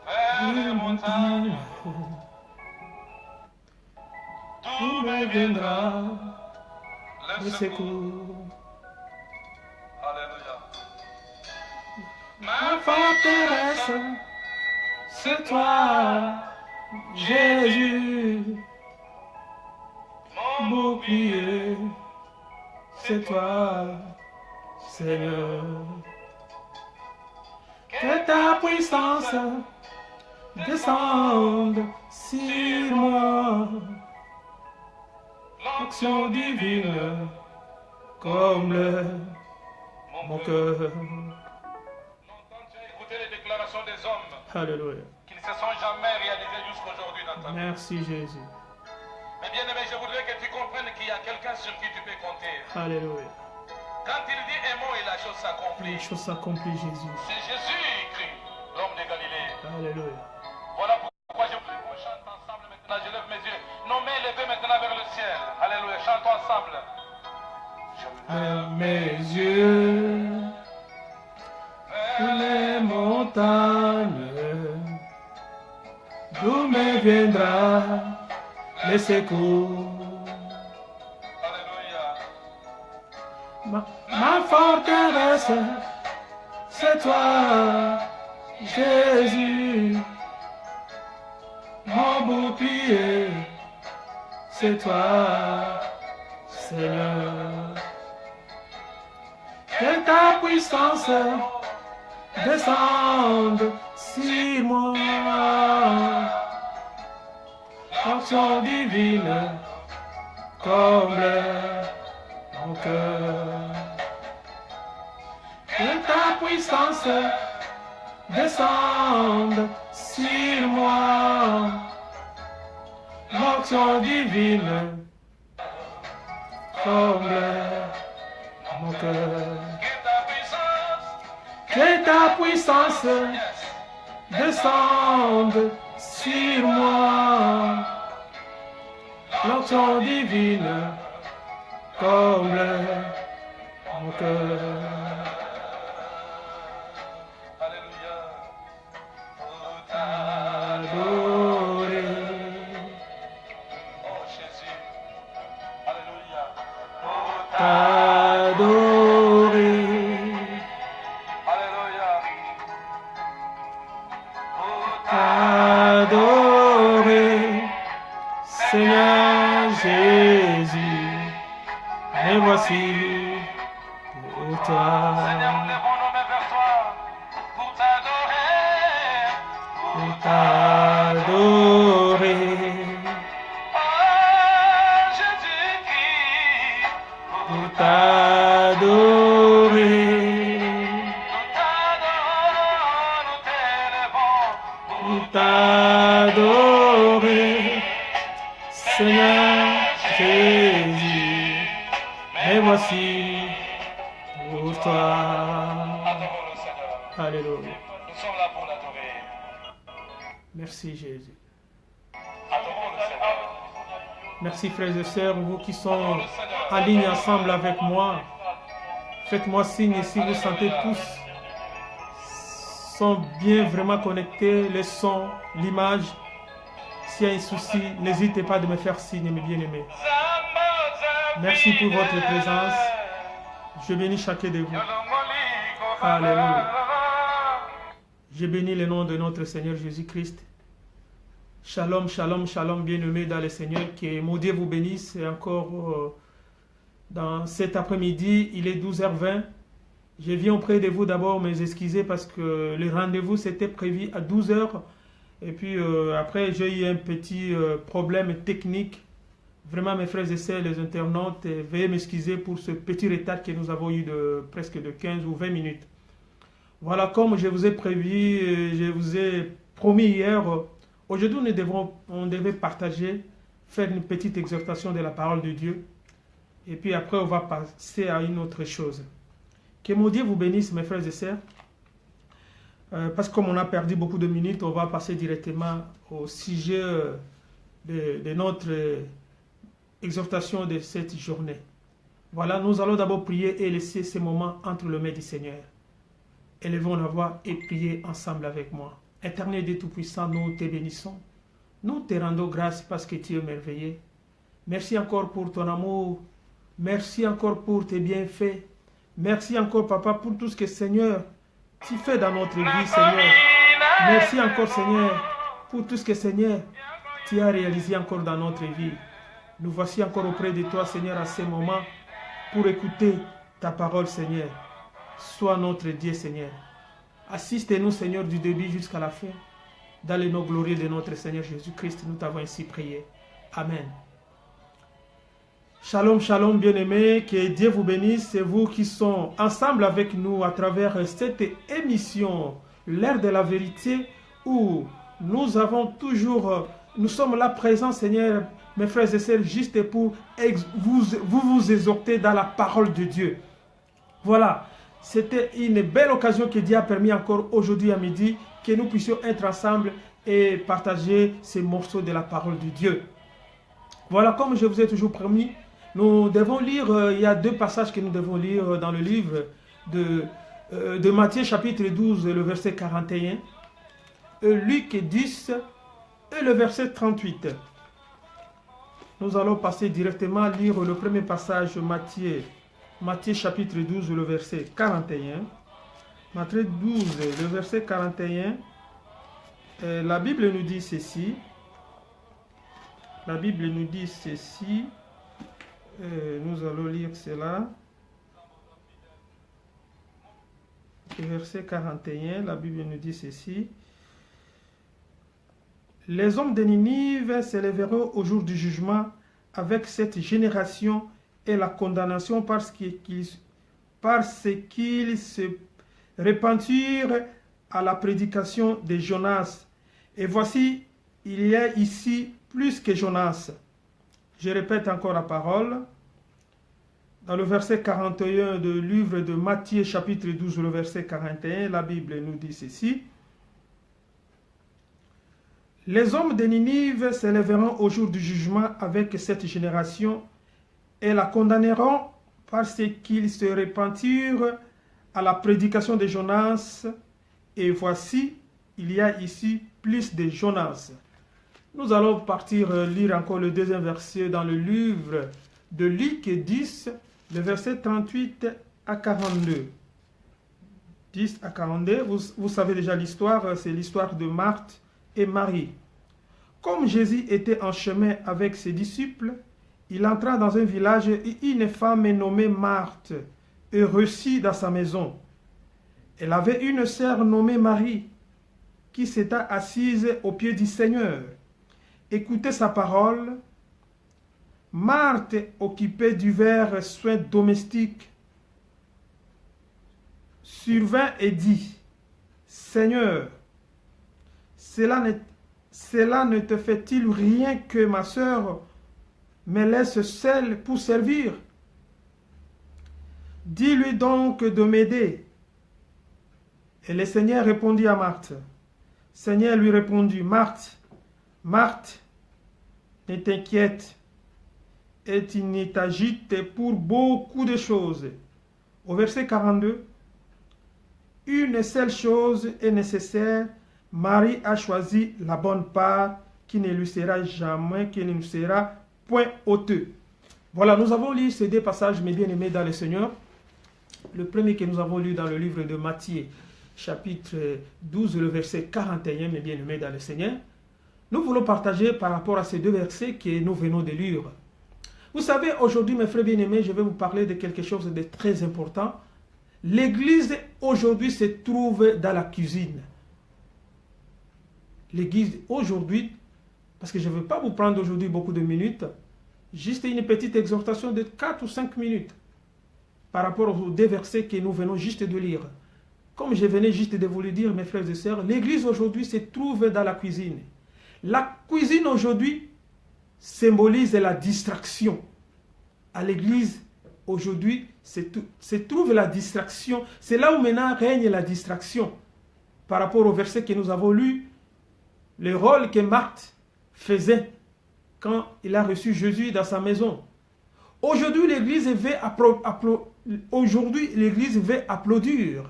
vers les montagnes, d'où me viendra le secours. Alléluia. Ma forteresse, c'est toi, Jésus. Mon bouclier, c'est toi, Seigneur. Que ta puissance descende sur moi. L'action divine comble mon cœur. Longtemps tu as écouté les déclarations des hommes. Alléluia. Qui ne se sont jamais réalisées jusqu'aujourd'hui dans ta vie. Merci Jésus. Mais bien aimé, je voudrais que tu comprennes qu'il y a quelqu'un sur qui tu peux compter. Alléluia. Quand il dit un mot et la chose s'accomplit. La chose s'accomplit, Jésus. C'est Jésus-Christ, l'homme de Galilée. Alléluia. Voilà pourquoi je voudrais qu'on chante ensemble maintenant. Je lève mes yeux. Nos mains levées maintenant vers le ciel. Alléluia. Chantons ensemble. Je lève mes yeux vers les montagnes, d'où me viendra le secours. Ma forteresse, c'est toi, Jésus. Mon bouclier, c'est toi, Seigneur. Que ta puissance descende sur moi. L'action divine comble mon cœur. Que ta puissance descende sur moi. L'action divine comble mon cœur. Que ta puissance descende sur moi. L'action divine comble mon cœur. Alléluia. Pour t'adorer. Oh Jésus. Alléluia. Pour t'adorer. Alléluia. Pour t'adorer. Seigneur Jésus. Et voici pour toi. Seigneur, nous levons nos mains vers toi pour t'adorer. Pour t'adorer. Oh Jésus-Christ. Pour t'adorer. Nous t'adorons, nous t'élevons. Pour t'adorer. Seigneur Jésus. Et voici pour toi. Adorons le Seigneur. Alléluia. Nous sommes là pour l'adorer. Merci Jésus. Adorons le Seigneur. Merci frères et sœurs, vous qui sont en ligne ensemble avec moi. Faites-moi signe si vous sentez tous sont bien vraiment connectés, les sons, l'image. S'il y a un souci, n'hésitez pas de me faire signe, mes bien-aimés. Merci pour votre présence. Je bénis chacun de vous. Alléluia. Je bénis le nom de notre Seigneur Jésus-Christ. Shalom, shalom, shalom, bien-aimés dans le Seigneur. Que mon Dieu vous bénisse. Et encore dans cet après-midi, il est 12h20. Je viens auprès de vous d'abord m'excuser parce que le rendez-vous s'était prévu à 12h. Et puis après, j'ai eu un petit problème technique. Vraiment, mes frères et sœurs, les internautes, veuillez m'excuser pour ce petit retard que nous avons eu de presque de 15 ou 20 minutes. Voilà, comme je vous ai prévu, je vous ai promis hier, aujourd'hui on devait partager, faire une petite exhortation de la parole de Dieu. Et puis après, on va passer à une autre chose. Que mon Dieu vous bénisse, mes frères et sœurs. Parce que comme on a perdu beaucoup de minutes, on va passer directement au sujet de notre exhortation de cette journée. Voilà, nous allons d'abord prier et laisser ces moments entre les mains du Seigneur. Élevons la voix et priez ensemble avec moi. Éternel Dieu Tout-Puissant, nous te bénissons. Nous te rendons grâce parce que tu es merveilleux. Merci encore pour ton amour. Merci encore pour tes bienfaits. Merci encore, Papa, pour tout ce que, Seigneur, tu fais dans notre vie, Seigneur. Merci encore, Seigneur, pour tout ce que, Seigneur, tu as réalisé encore dans notre vie. Nous voici encore auprès de toi, Seigneur, à ce moment, pour écouter ta parole, Seigneur. Sois notre Dieu, Seigneur. Assiste-nous, Seigneur, du début jusqu'à la fin. Dans les noms glorieux de notre Seigneur Jésus-Christ, nous t'avons ainsi prié. Amen. Shalom, shalom, bien-aimés. Que Dieu vous bénisse. C'est vous qui sont ensemble avec nous à travers cette émission, l'heure de la vérité, où nous sommes là présents, Seigneur, mes frères et sœurs, juste pour vous exhorter dans la parole de Dieu. Voilà. C'était une belle occasion que Dieu a permis encore aujourd'hui à midi que nous puissions être ensemble et partager ces morceaux de la parole de Dieu. Voilà, comme je vous ai toujours promis, nous devons lire, il y a deux passages que nous devons lire dans le livre de Matthieu chapitre 12, le verset 41, Luc 10 et le verset 38. Nous allons passer directement à lire le premier passage, Matthieu chapitre 12, le verset 41. Matthieu 12, le verset 41. La Bible nous dit ceci. La Bible nous dit ceci. Nous allons lire cela. Verset 41, la Bible nous dit ceci. Les hommes de Ninive s'élèveront au jour du jugement avec cette génération et la condamnation parce qu'ils se repentirent à la prédication de Jonas. Et voici, il y a ici plus que Jonas. Je répète encore la parole. Dans le verset 41 du livre de Matthieu chapitre 12, le verset 41, la Bible nous dit ceci. Les hommes de Ninive s'élèveront au jour du jugement avec cette génération et la condamneront parce qu'ils se repentirent à la prédication de Jonas. Et voici, il y a ici plus de Jonas. Nous allons partir lire encore le deuxième verset dans le livre de Luc 10, le verset 38 à 42. 10 à 42, vous savez déjà l'histoire, c'est l'histoire de Marthe et Marie. Comme Jésus était en chemin avec ses disciples, il entra dans un village et une femme nommée Marthe et reçut dans sa maison. Elle avait une sœur nommée Marie qui s'était assise aux pieds du Seigneur. Écoutez sa parole. Marthe, occupée divers soins domestiques, survint et dit, Seigneur, cela ne te fait-il rien que ma sœur me laisse seule pour servir? Dis-lui donc de m'aider. Et le Seigneur répondit à Marthe. Seigneur lui répondit, Marthe, Marthe, ne t'inquiète et tu ne t'agites pour beaucoup de choses. Au verset 42, une seule chose est nécessaire. Marie a choisi la bonne part qui ne lui sera jamais, qui ne lui sera point ôteux. Voilà, nous avons lu ces deux passages, mes bien-aimés dans le Seigneur. Le premier que nous avons lu dans le livre de Matthieu, chapitre 12, le verset 41, mes bien-aimés dans le Seigneur. Nous voulons partager par rapport à ces deux versets que nous venons de lire. Vous savez, aujourd'hui, mes frères bien-aimés, je vais vous parler de quelque chose de très important. L'église, aujourd'hui, se trouve dans la cuisine. L'église, aujourd'hui, parce que je ne veux pas vous prendre aujourd'hui beaucoup de minutes, juste une petite exhortation de 4 ou 5 minutes par rapport aux deux versets que nous venons juste de lire. Comme je venais juste de vous le dire, mes frères et sœurs, l'église aujourd'hui se trouve dans la cuisine. La cuisine aujourd'hui symbolise la distraction. À l'église aujourd'hui se trouve la distraction. C'est là où maintenant règne la distraction. Par rapport au verset que nous avons lu, le rôle que Marthe faisait quand il a reçu Jésus dans sa maison. Aujourd'hui, l'Église veut applaudir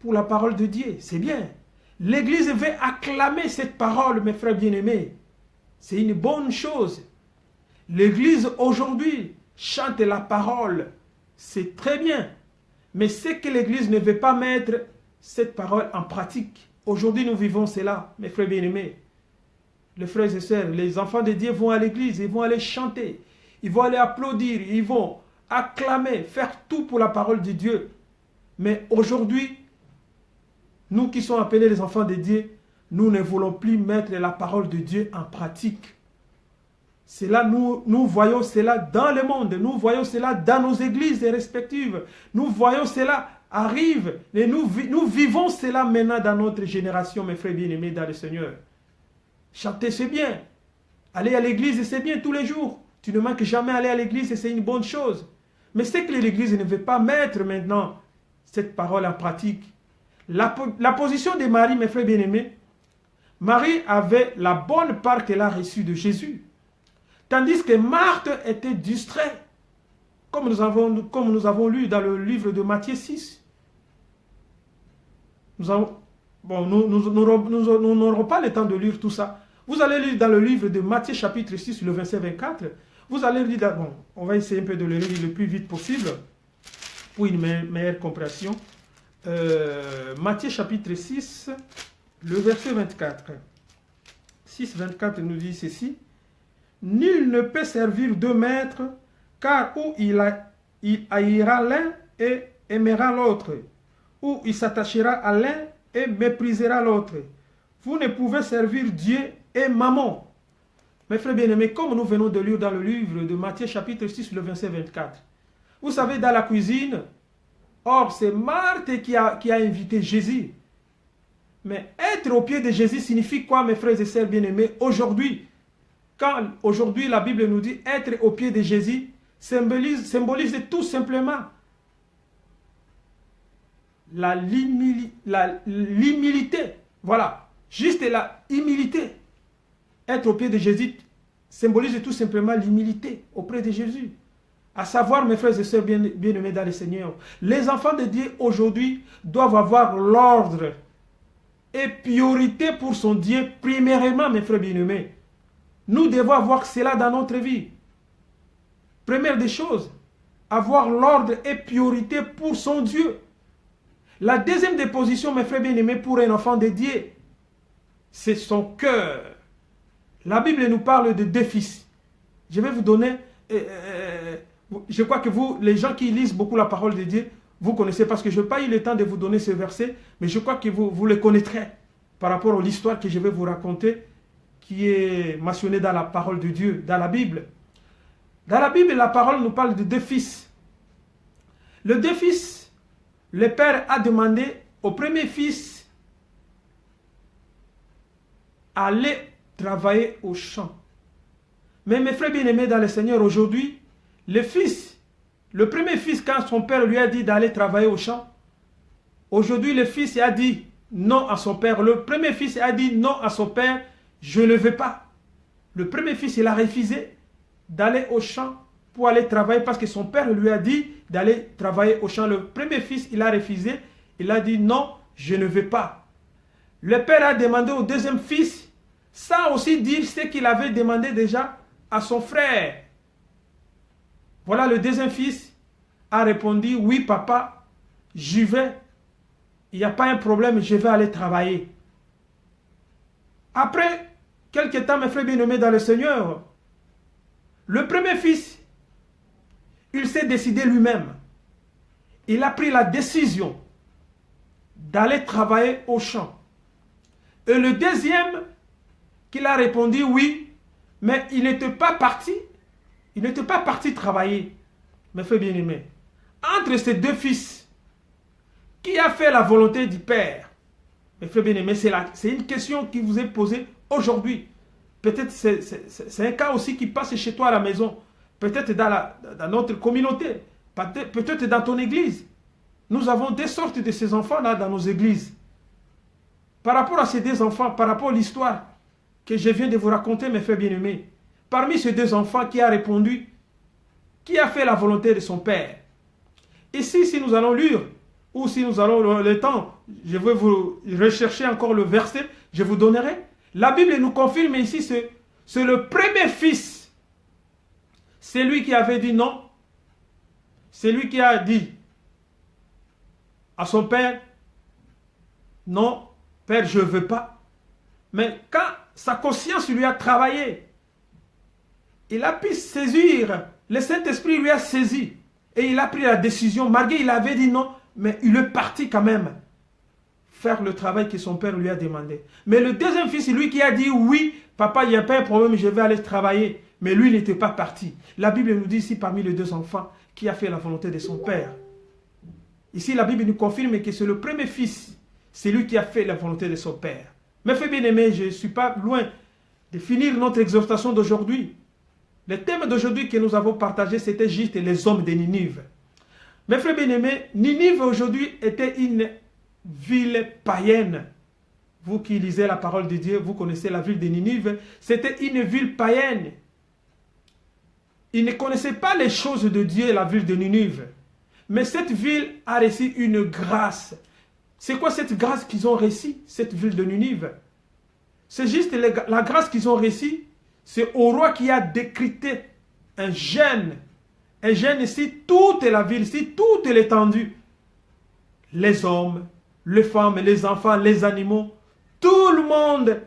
pour la parole de Dieu. C'est bien. L'Église veut acclamer cette parole, mes frères bien-aimés. C'est une bonne chose. L'Église aujourd'hui chante la parole. C'est très bien. Mais c'est que l'Église ne veut pas mettre cette parole en pratique. Aujourd'hui, nous vivons cela, mes frères bien-aimés. Les frères et sœurs, les enfants de Dieu vont à l'église, ils vont aller chanter, ils vont aller applaudir, ils vont acclamer, faire tout pour la parole de Dieu. Mais aujourd'hui, nous qui sommes appelés les enfants de Dieu, nous ne voulons plus mettre la parole de Dieu en pratique. C'est là, nous voyons cela dans le monde, nous voyons cela dans nos églises respectives, nous voyons cela arrive, et nous vivons cela maintenant dans notre génération, mes frères bien-aimés dans le Seigneur. Chanter, c'est bien. Aller à l'église, c'est bien tous les jours. Tu ne manques jamais aller à l'église et c'est une bonne chose. Mais c'est que l'église ne veut pas mettre maintenant cette parole en pratique. La position de Marie, mes frères bien-aimés, Marie avait la bonne part qu'elle a reçue de Jésus. Tandis que Marthe était distraite. Comme nous avons lu dans le livre de Matthieu 6. Nous n'aurons pas le temps de lire tout ça. Vous allez lire dans le livre de Matthieu chapitre 6, le verset 24. Vous allez lire, on va essayer un peu de le lire le plus vite possible pour une meilleure compréhension. Matthieu chapitre 6, le verset 24. 6, 24 nous dit ceci. Nul ne peut servir deux maîtres, car ou il haïra l'un et aimera l'autre, ou il s'attachera à l'un et méprisera l'autre. Vous ne pouvez servir Dieu et Mammon. Mes frères bien-aimés, comme nous venons de lire dans le livre de Matthieu chapitre 6, le verset 24. Vous savez, dans la cuisine, or c'est Marthe qui a invité Jésus. Mais être au pied de Jésus signifie quoi, mes frères et sœurs bien-aimés, aujourd'hui? Quand aujourd'hui la Bible nous dit être au pied de Jésus, symbolise tout simplement l'humilité. Voilà, juste la humilité. Être au pied de Jésus symbolise tout simplement l'humilité auprès de Jésus. À savoir, mes frères et sœurs bien-aimés dans le Seigneur, les enfants de Dieu aujourd'hui doivent avoir l'ordre et priorité pour son Dieu, premièrement, mes frères bien-aimés. Nous devons avoir cela dans notre vie. Première des choses, avoir l'ordre et priorité pour son Dieu. La deuxième des positions, mes frères bien-aimés, pour un enfant de Dieu, c'est son cœur. La Bible nous parle de deux fils. Je vais vous donner, je crois que vous, les gens qui lisent beaucoup la parole de Dieu, vous connaissez, parce que je n'ai pas eu le temps de vous donner ce verset, mais je crois que vous le connaîtrez par rapport à l'histoire que je vais vous raconter, qui est mentionnée dans la parole de Dieu, dans la Bible. Dans la Bible, la parole nous parle de deux fils. Le deux fils, le père a demandé au premier fils d'aller travailler au champ. Mais mes frères bien-aimés dans le Seigneur, aujourd'hui, le premier fils, quand son père lui a dit d'aller travailler au champ, aujourd'hui le fils a dit non à son père. Le premier fils a dit non à son père, je ne veux pas. Le premier fils, il a refusé d'aller au champ pour aller travailler parce que son père lui a dit d'aller travailler au champ. Le premier fils, il a refusé, il a dit non, je ne veux pas. Le père a demandé au deuxième fils, sans aussi dire ce qu'il avait demandé déjà à son frère. Voilà, le deuxième fils a répondu, oui papa, j'y vais, il n'y a pas un problème, je vais aller travailler. Après quelques temps, mes frères bien-aimés dans le Seigneur, le premier fils, il s'est décidé lui-même. Il a pris la décision d'aller travailler au champ. Et le deuxième, qu'il a répondu oui, mais il n'était pas parti. Il n'était pas parti travailler. Mes frères bien-aimés, entre ces deux fils, qui a fait la volonté du Père? Mes frères bien-aimés, c'est une question qui vous est posée aujourd'hui. Peut-être c'est un cas aussi qui passe chez toi à la maison. Peut-être dans notre communauté. Peut-être dans ton église. Nous avons des sortes de ces enfants-là dans nos églises. Par rapport à ces deux enfants, par rapport à l'histoire que je viens de vous raconter, mes frères bien-aimés, parmi ces deux enfants qui a répondu, qui a fait la volonté de son père. Ici, si nous allons lire, ou si nous allons le temps, je vais vous rechercher encore le verset, je vous donnerai. La Bible nous confirme ici, c'est le premier fils. C'est lui qui avait dit non. C'est lui qui a dit à son père, non, père, je ne veux pas. Mais quand sa conscience lui a travaillé, il a pu saisir, le Saint-Esprit lui a saisi. Et il a pris la décision, malgré il avait dit non, mais il est parti quand même faire le travail que son père lui a demandé. Mais le deuxième fils, c'est lui qui a dit oui, papa, il n'y a pas un problème, je vais aller travailler. Mais lui, il n'était pas parti. La Bible nous dit ici, parmi les deux enfants, qui a fait la volonté de son père. Ici, la Bible nous confirme que c'est le premier fils, c'est lui qui a fait la volonté de son père. Mes frères bien-aimés, je ne suis pas loin de finir notre exhortation d'aujourd'hui. Le thème d'aujourd'hui que nous avons partagé, c'était juste les hommes de Ninive. Mes frères bien-aimés, Ninive aujourd'hui était une ville païenne. Vous qui lisez la parole de Dieu, vous connaissez la ville de Ninive. C'était une ville païenne. Ils ne connaissaient pas les choses de Dieu, la ville de Ninive. Mais cette ville a reçu une grâce. C'est quoi cette grâce qu'ils ont reçue, cette ville de Ninive? C'est juste la grâce qu'ils ont reçue. C'est au roi qui a décrété un jeûne. Un jeûne ici, toute la ville, ici, toute l'étendue. Les hommes, les femmes, les enfants, les animaux, tout le monde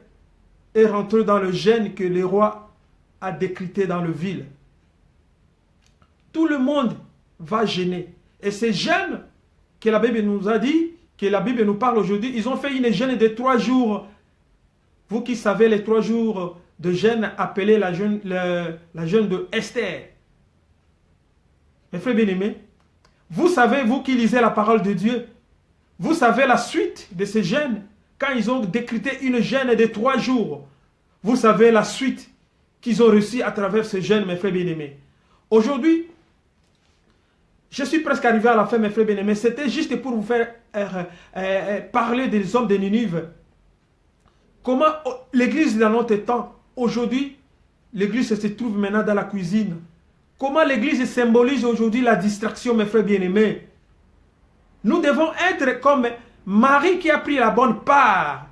est rentré dans le jeûne que le roi a décrété dans la ville. Tout le monde va jeûner. Et ces jeûnes que la Bible nous a dit, que la Bible nous parle aujourd'hui, ils ont fait une jeûne de 3 jours. Vous qui savez les 3 jours de jeûne appelé la jeûne de Esther. Mes frères bien-aimés, vous savez, vous qui lisez la parole de Dieu, vous savez la suite de ces jeûnes, quand ils ont décrété une jeûne de 3 jours, vous savez la suite qu'ils ont reçue à travers ce jeûne, mes frères bien-aimés. Aujourd'hui, je suis presque arrivé à la fin, mes frères bien-aimés. C'était juste pour vous faire parler des hommes de Ninive. Comment l'église dans notre temps, aujourd'hui, l'église se trouve maintenant dans la cuisine. Comment l'église symbolise aujourd'hui la distraction, mes frères bien-aimés. Nous devons être comme Marie qui a pris la bonne part.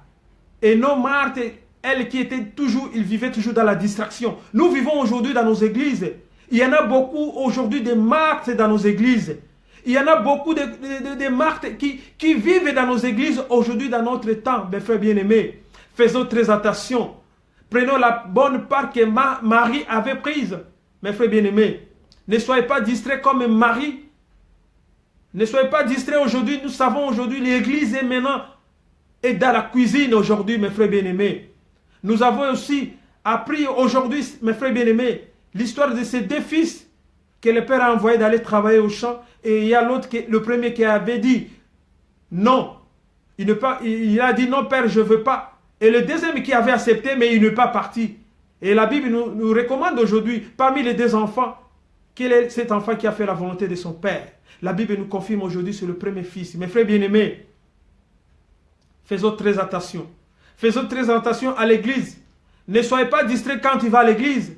Et non Marthe, elle qui était toujours, il vivait toujours dans la distraction. Nous vivons aujourd'hui dans nos églises. Il y en a beaucoup aujourd'hui de Marthe dans nos églises. Il y en a beaucoup de Marthe qui vivent dans nos églises aujourd'hui dans notre temps, mes frères bien-aimés. Faisons très attention. Prenons la bonne part que Marie avait prise. Mes frères bien-aimés, ne soyez pas distraits comme Marie. Ne soyez pas distraits aujourd'hui. Nous savons aujourd'hui l'église est maintenant et dans la cuisine aujourd'hui, mes frères bien-aimés. Nous avons aussi appris aujourd'hui, mes frères bien-aimés, l'histoire de ces 2 fils que le père a envoyé d'aller travailler au champ. Et il y a l'autre, le premier qui avait dit non. Il a dit non père, je ne veux pas. Et le deuxième qui avait accepté, mais il n'est pas parti. Et la Bible nous recommande aujourd'hui, parmi les 2 enfants, quel est cet enfant qui a fait la volonté de son père. La Bible nous confirme aujourd'hui sur le premier fils. Mes frères bien-aimés, faisons très attention. Faisons très attention à l'église. Ne soyez pas distraits quand tu vas à l'église.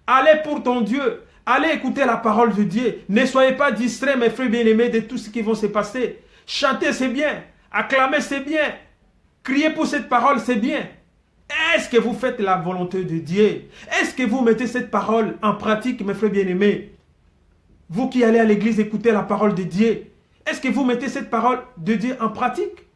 Allez pour ton Dieu. Allez écouter la parole de Dieu. Ne soyez pas distraits, mes frères bien-aimés, de tout ce qui va se passer. Chanter, c'est bien. Acclamer, c'est bien. Crier pour cette parole, c'est bien. Est-ce que vous faites la volonté de Dieu? Est-ce que vous mettez cette parole en pratique, mes frères bien-aimés? Vous qui allez à l'église écouter la parole de Dieu, est-ce que vous mettez cette parole de Dieu en pratique?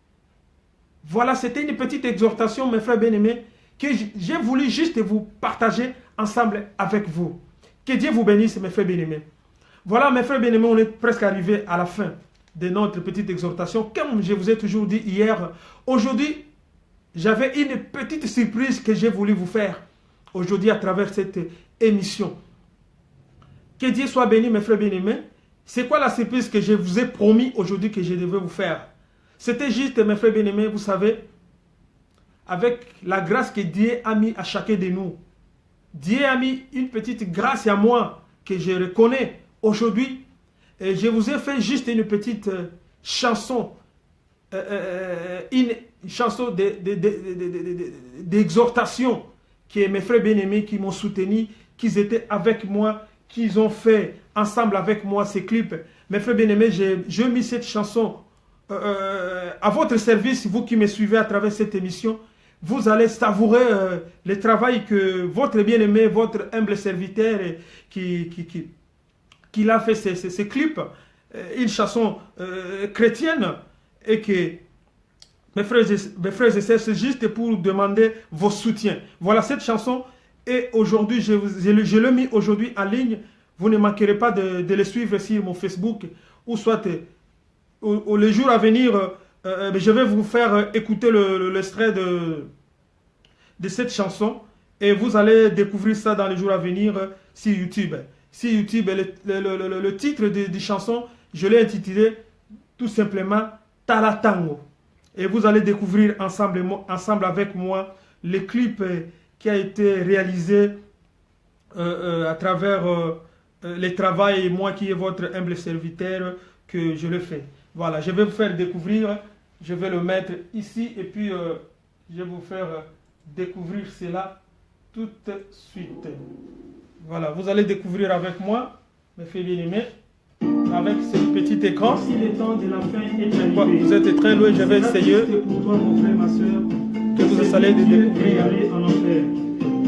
Voilà, c'était une petite exhortation, mes frères bien-aimés, que j'ai voulu juste vous partager ensemble avec vous. Que Dieu vous bénisse, mes frères bien-aimés. Voilà, mes frères bien-aimés, on est presque arrivé à la fin de notre petite exhortation. Comme je vous ai toujours dit hier, aujourd'hui, j'avais une petite surprise que j'ai voulu vous faire aujourd'hui à travers cette émission. Que Dieu soit béni, mes frères bien-aimés. C'est quoi la surprise que je vous ai promis aujourd'hui que je devais vous faire? C'était juste, mes frères bien-aimés, vous savez, avec la grâce que Dieu a mis à chacun de nous. Dieu a mis une petite grâce à moi que je reconnais aujourd'hui. Et je vous ai fait juste une petite chanson, une chanson d'exhortation que mes frères bien-aimés qui m'ont soutenu, qu'ils étaient avec moi, qu'ils ont fait ensemble avec moi ces clips. Mes frères bien-aimés, j'ai mis cette chanson à votre service, vous qui me suivez à travers cette émission, vous allez savourer le travail que votre bien-aimé, votre humble serviteur qui a fait ces clips, une chanson chrétienne, et que mes frères et sœurs, c'est juste pour demander vos soutiens. Voilà cette chanson, et aujourd'hui, je l'ai mis aujourd'hui en ligne. Vous ne manquerez pas de le suivre sur mon Facebook, ou soit les jours à venir, je vais vous faire écouter l'extrait de cette chanson, et vous allez découvrir ça dans les jours à venir sur YouTube. Sur YouTube, le titre de chanson, je l'ai intitulé tout simplement Talatango. Et vous allez découvrir ensemble avec moi le clip qui a été réalisé à travers le travail, moi qui est votre humble serviteur, que je le fais. Voilà, je vais vous faire découvrir, je vais le mettre ici, et puis je vais vous faire découvrir cela tout de suite. Voilà, vous allez découvrir avec moi, mes frères bien-aimés, avec ce petit écran. Si le temps de la fin est arrivé, vous êtes très loin, je vais essayer pour toi, mon frère, ma soeur, que vous allez découvrir aller en enfer.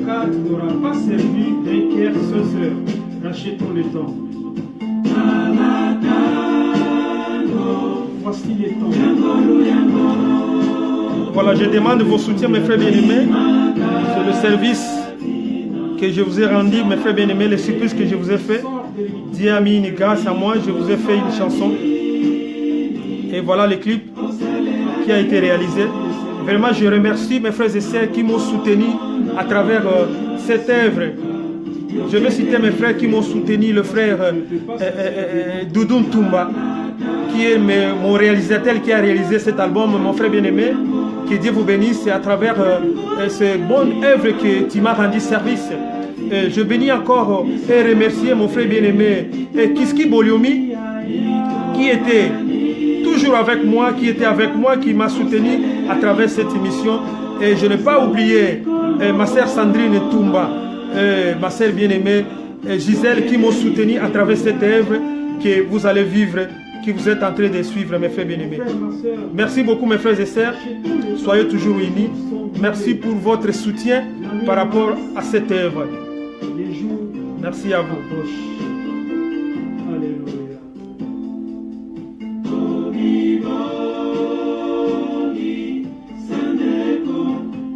Car tu n'auras pas servi d'un cœur sans sœur. Rachetons le temps. Voici le temps. Voilà, je demande vos soutiens, mes frères bien-aimés. C'est le service que je vous ai rendu, mes frères bien-aimés, les surprises que je vous ai fait. Dieu a mis grâce à moi, je vous ai fait une chanson. Et voilà le clip qui a été réalisé. Vraiment, je remercie mes frères et sœurs qui m'ont soutenu à travers cette œuvre. Je vais citer mes frères qui m'ont soutenu, le frère Doudou Toumba, qui est mon réalisateur qui a réalisé cet album, mon frère bien-aimé. Que Dieu vous bénisse à travers cette bonne œuvre que tu m'as rendu service. Je bénis encore et remercier mon frère bien-aimé Kiski Boliomi, qui était toujours avec moi, qui m'a soutenu à travers cette émission. Et je n'ai pas oublié ma sœur Sandrine Toumba, ma sœur bien-aimée Gisèle, qui m'ont soutenu à travers cette œuvre que vous allez vivre, que vous êtes en train de suivre, mes frères bien-aimés. Merci beaucoup, mes frères et sœurs. Soyez toujours unis. Merci pour votre soutien par rapport à cette œuvre. Merci à vous.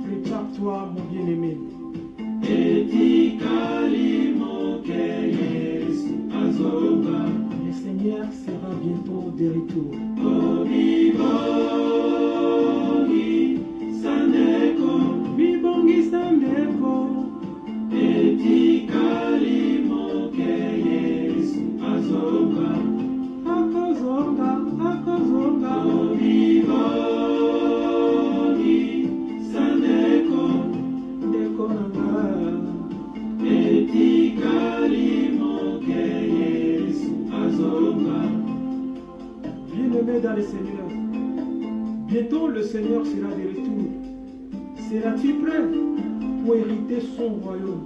Prépare-toi, mon bien-aimé. Le Seigneur sera bientôt de retour. Bien-aimé dans le Seigneur, bientôt le Seigneur sera de retour. Seras-tu prêt pour hériter son royaume?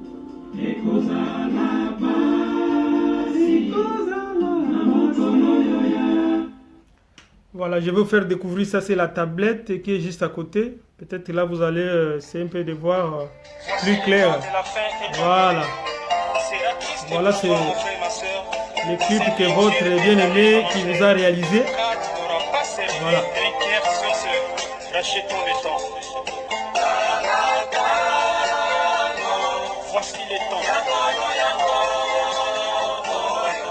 Voilà, je vais vous faire découvrir ça, c'est la tablette qui est juste à côté. Peut-être là vous allez c'est un peu de voir plus clair. Voilà. Voilà, c'est le clip que votre bien-aimé qui vous a réalisé. Voilà. Voici le temps.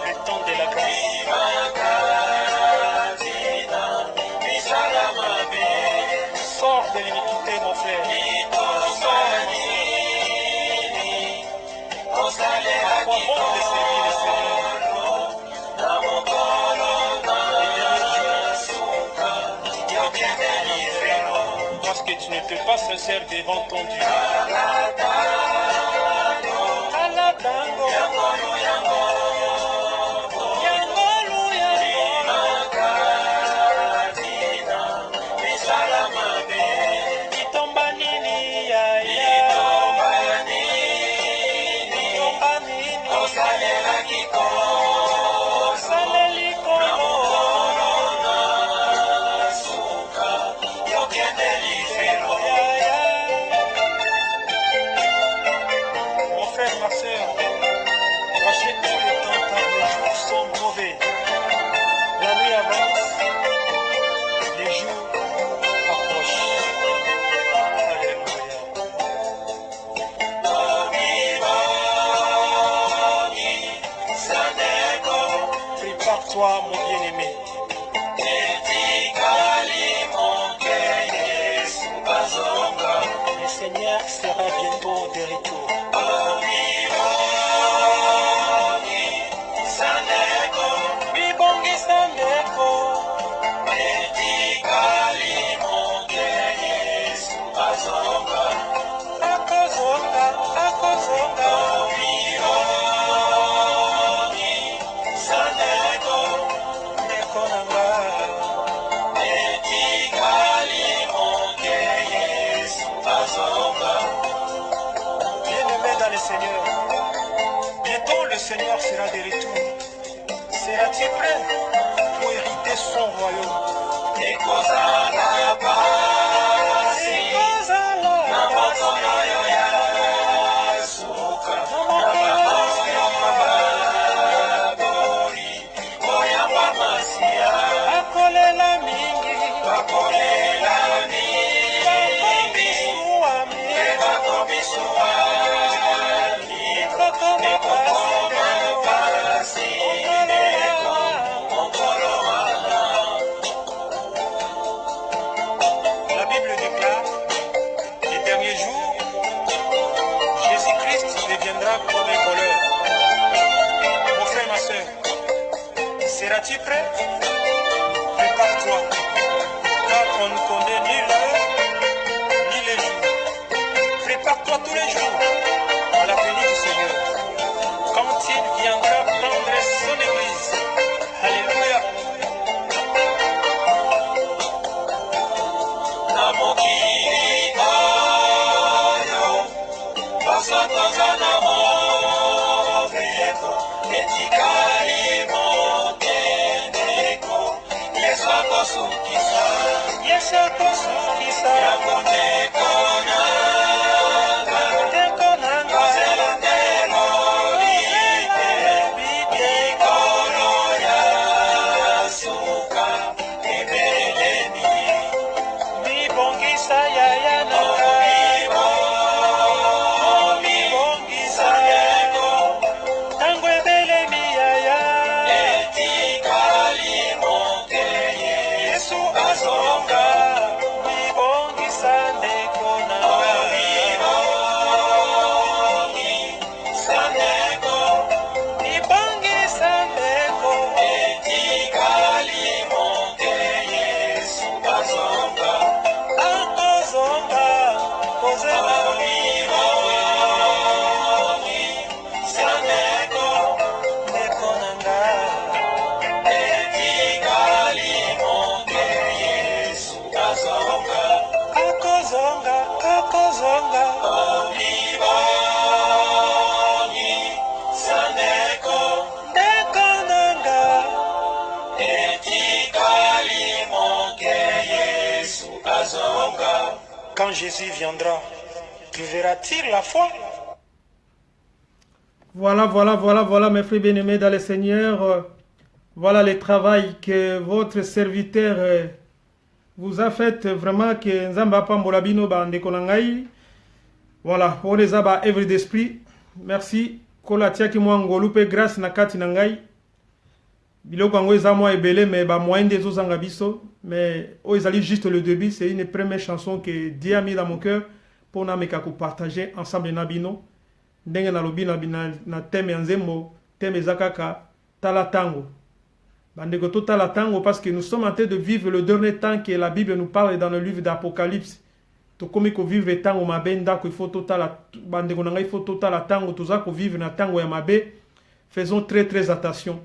Le temps de la grâce. Sors de l'iniquité, mon frère. Parce que tu ne peux pas sincère devant ton Dieu. toi, mon bien-aimé. Le Seigneur sera bientôt de retour. Seigneur, bientôt le Seigneur sera de retour. Seras-tu prêt pour hériter son royaume? Seras-tu prêt? Prépare-toi, car on ne connaît ni l'heure, ni les jours. Prépare-toi tous les jours à la venue du Seigneur, quand il viendra prendre son église. Alléluia. Quand Jésus viendra, trouvera-t-il la foi? Voilà, mes frères bien-aimés dans le Seigneur. Voilà le travail que votre serviteur vous a fait. Vraiment que Nzamba Pambolabino Bandekonangai. Voilà, on les a ba œuvre d'esprit. Merci. Kola tiaki mwangolupe grâce na kati nangai. Biloko ngo eza moi ebele mais ba moyen des autres biso mais ils allaient juste le début, c'est une première chanson que Dieu a mis dans mon cœur pour na meka ko partager ensemble na bino ndenge na lobi na thème ya nzembo thème ezakaka tala tango bandeko to tala tango parce que nous sommes en train de vivre le dernier temps que la Bible nous parle dans le livre d'Apocalypse to komi ko vivre tango mabe ndako il faut totala bandeko na ngai il faut totala tango toza ko vivre na tango ya mabe. Faisons très attention.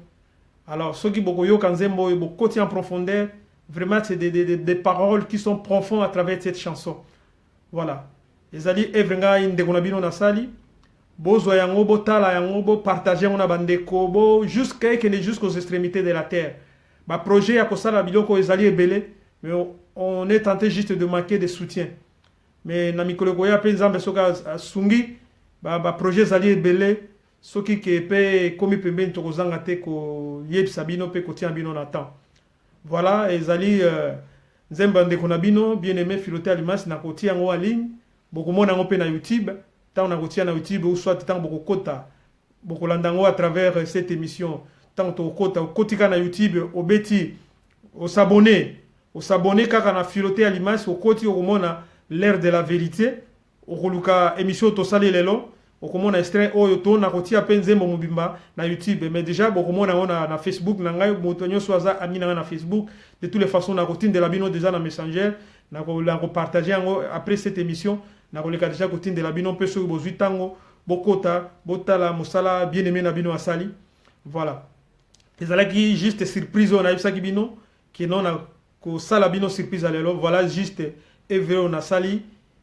Alors, ceux qui beaucoup kanzembo beaucoup en profondeur, vraiment c'est des paroles qui sont profondes à travers cette chanson. Voilà. Les alliés evrenga inde konabino na sali, bozo yango bo tala yango bo partager on bandeko bo jusqu'aux extrémités de la terre. Ba projet ya kosala biloko les alliés belé, mais on est tenté juste de manquer de soutien. Mais na mikolo ko ya penza soka sungi ba projet les alliés belé. Soki ke pe komi pembeni tokozanga te ko yebisa bino pe ko tia bino na temps. Voilà, ezali nzemba ndeko na bino bien-aimé Filoté Alimas na ko tia ngo en ligne, bokomona ngo pe na YouTube, tant na ko tia na YouTube ou soit tant bokokota, bokolanda ngo à travers cette émission. tant au kotika na YouTube au beti au s'abonner kaka na filoté à l'image au koti au mona l'ère de la vérité au koluka émission to sali lelo au komona extrait oyo to na kotia penzembo mobimba na YouTube mais déjà bo komona ona na Facebook na ngai moto nyonso aza amina na Facebook de toutes les façons na kotine de la bino déjà na Messenger na ko partager après cette émission na koleka déjà kotine de la bino peso bo zuitango bokota botala mosala bien aimé na bino asali voilà ezalaki juste surprise on a eu ça qui bino qui non na ko sala bino surprise à lelo voilà juste evre on a sali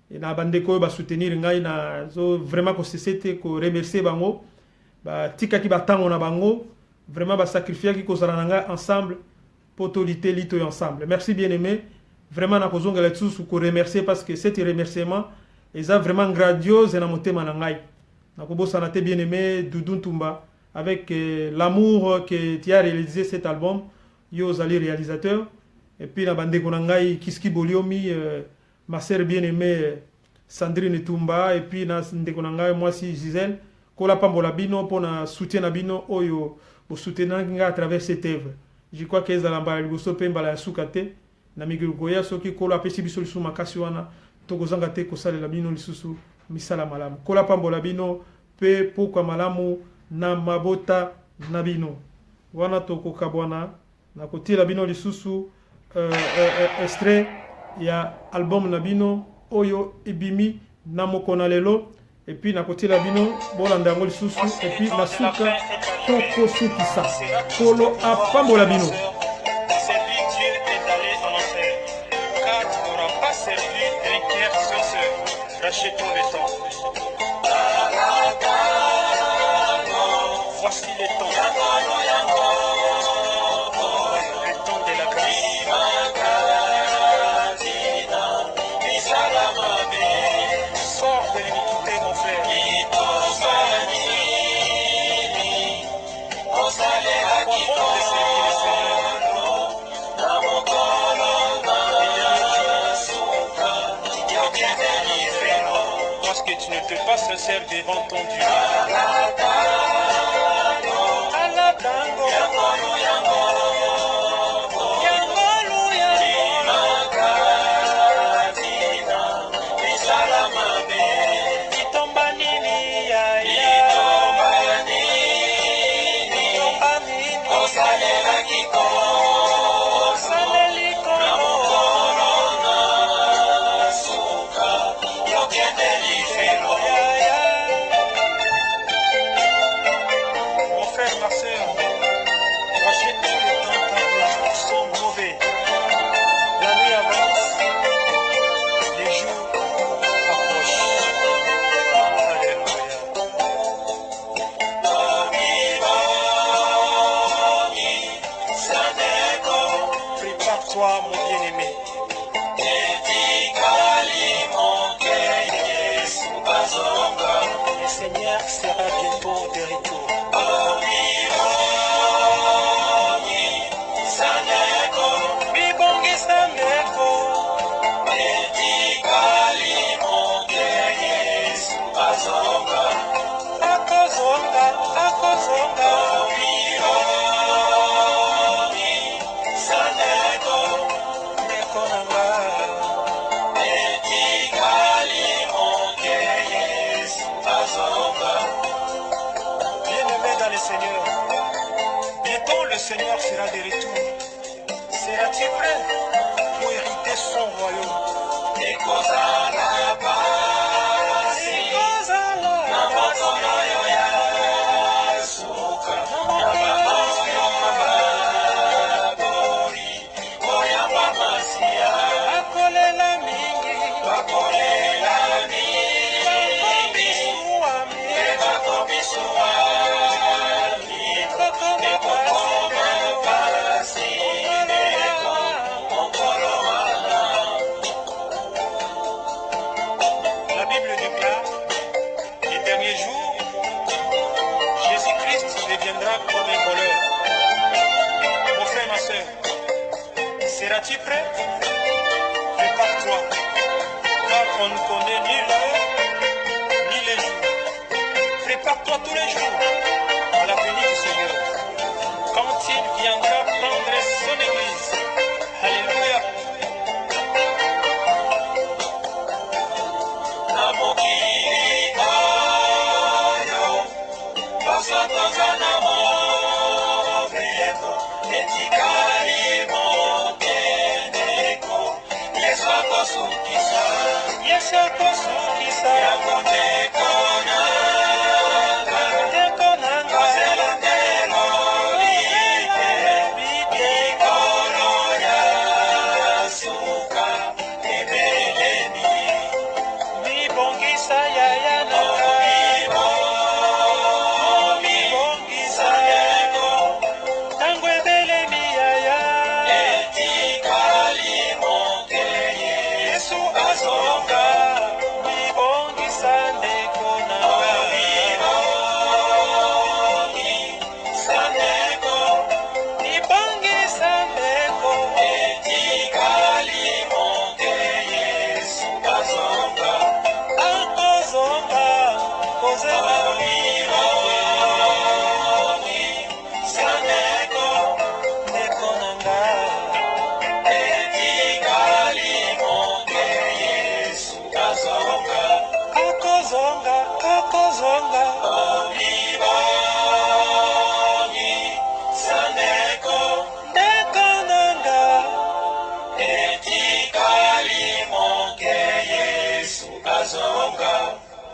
et na bande ko ba soutenir ngai na zo vraiment ko cessete ko remercier bango ba tika ki batango na bango vraiment ba sacrifier ki ko sala nanga ensemble potolité lito ensemble merci bien aimé vraiment na ko zonga la tsusu ko remercier parce que cet remerciement est vraiment grandiose na motema na ngai na ko bosana te bien aimé Doudou Ntumba avec l'amour que tu as réalisé cet album yo zali réalisateur et puis na bande ko na ngai Kiski Boliomi ma sœur bien-aimée Sandrine Tumba et puis na ndeko na ngai moi si Gisèle kola pambola bino pona soutien na bino oyo bo soutenir nga à travers cette œuvre je crois que ezala mbala liboso pe mbala ya sukate na migrukoya soki kola pesi biso lisu makasi wana tokozanga te kosalela bino lisusu misala malamu kola pambola bino pe pokwa malamu na mabota na bino wana tokoka bwana na kotila bino lisusu extrait ya album na bino oyo ibimi na mokona lelo et puis na kotila bino bolanda yango lisusu et puis na suka toko sukisa kolo apambola bino. Servi Dieu est allé en enfer, car tu n'auras pas servi un tiers sans sœur. Rachetons le temps. Voici le temps. Le temps de la grâce. Sors de l'iniquité, mon frère. Comprends de servir le Seigneur. Parce que tu ne te pas sincère devant ton Dieu. Prépare-toi, mon bien-aimé. Le Seigneur sera bientôt de retour. Seigneur, bientôt le Seigneur sera de retour. Seras-tu prêt pour hériter son royaume? Seras-tu prêt? Prépare-toi, car on ne connaît ni l'heure, ni les jours. Prépare-toi tous les jours à la venue du Seigneur. Yesu akosukisa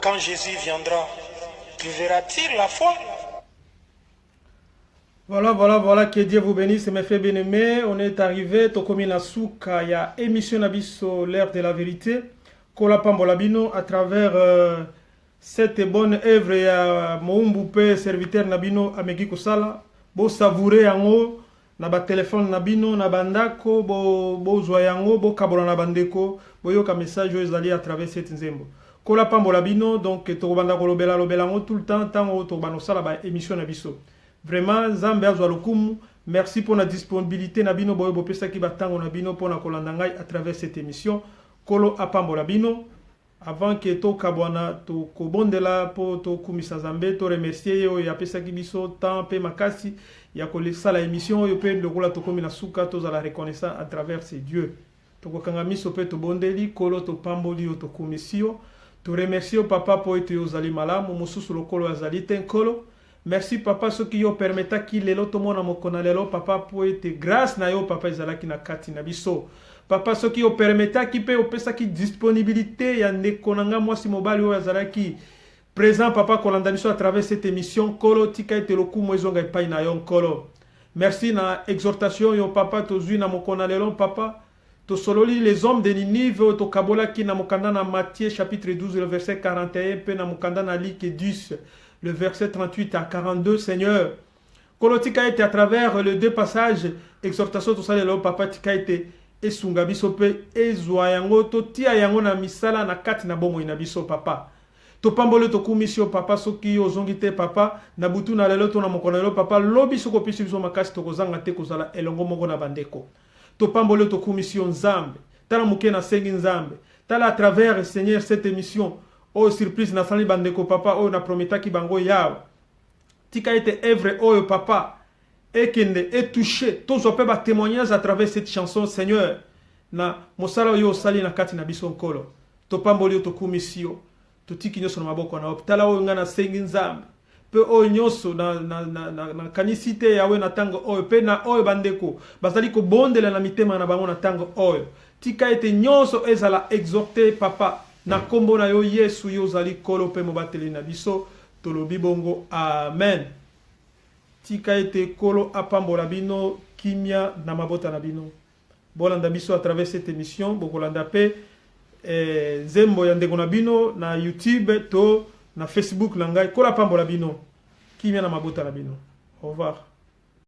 Quand Jésus viendra, trouvera-t-il la foi? Voilà, que Dieu vous bénisse, mes frères bien-aimés. On est arrivé, Tokomi Nasuka, il y a émission Nabiso, l'ère de la vérité, Kola Pambolabino, à travers cette bonne œuvre, il y a Moumboupé, serviteur Nabino, Amegi Kosala, Bo savourer en haut, Naba téléphone Nabino, Nabandako, Bo Zoyango, Bo Kabola Nabandeko, Boyoka message, Zali à travers cette nzembo. Kola Pambolabino, donc Tokobanda Kolobela Lobelango tout le temps, tant Tokobano Sala, émission Nabiso. Vraiment, Zambé Azwalukumu, merci pour la disponibilité Nabino Boyo Bopesa qui batango Nabino pour la Kolandangai à travers cette émission. Kolo Apambolabino, avant que to Kabwana, to Kobondela, pour to Kumisa Zambé, to remercier yo, ya pesa ki biso, temps, pe makasi, ya kolesa la émission, yo pe ndokola to komina suka, to za la reconnaissance à travers ces dieux. To kokangamiso pe to bondeli, Kolo to Pamboli yo to Kumisio. Te remercie papa pour être ozali malamu mususu lokolo azali tenkolo. Merci papa ce qui yo permetta qu'il lelo to mona mokona lelo papa pour être grâce na yo papa ezalaki na kati na biso. Papa ce qui yo permetta qui peut opesa ki disponibilité ya nekonanga mwasi mobali o azalaki présent papa kolanda biso à travers cette émission kolo tika ete lokumu ezonga epai na yo kolo. Merci na exhortation yo papa tozui na mokona lelo papa. Tosololi les hommes de Ninive, to kabola ki na mokanda na Matthieu chapitre 12 le verset 41, pe na mokanda na Luc 10 le verset 38 à 42, Seigneur. Kolotika était à travers les deux passages, exhortation to salelo papa tika était esunga biso pe ezwa yango to tia yango na misala na kati na bomo ina biso papa. To pambole to kumisio papa soki ozongite papa na butu na lelo to na mokonelo papa lobi soko piso biso makasi to kozanga te kozala elongo mongo na bandeko. To pambole to commission Nzambe tala muke na sengi Nzambe tala à travers Seigneur cette émission oh surprise na sali bandeko papa oh na prometa ki bango yawa tika ete œuvre oh papa et kende et touché tous op ba témoignage à travers cette chanson Seigneur na mosala yo sali na kati na biso nkolo to pambole to commission to tiki nyoso na maboko na optala oh ngana sengi Nzambe pe o nyoso na kanisite yawe na tango oyo pe na oyo bandeko bazali ko bondela na mitema na bango na tango oyo tika ete nyoso ezala exhorté papa na kombo na yo Yesu yo zali kolo pe mobateli na biso tolobi bongo amen. Tika ete kolo apambola bino kimia na mabota na bino bolanda biso à travers cette émission bokolanda pe zembo ya ndeko na bino na YouTube to na Facebook na ngai kola pambola bino kimia na mabota na bino. Au revoir.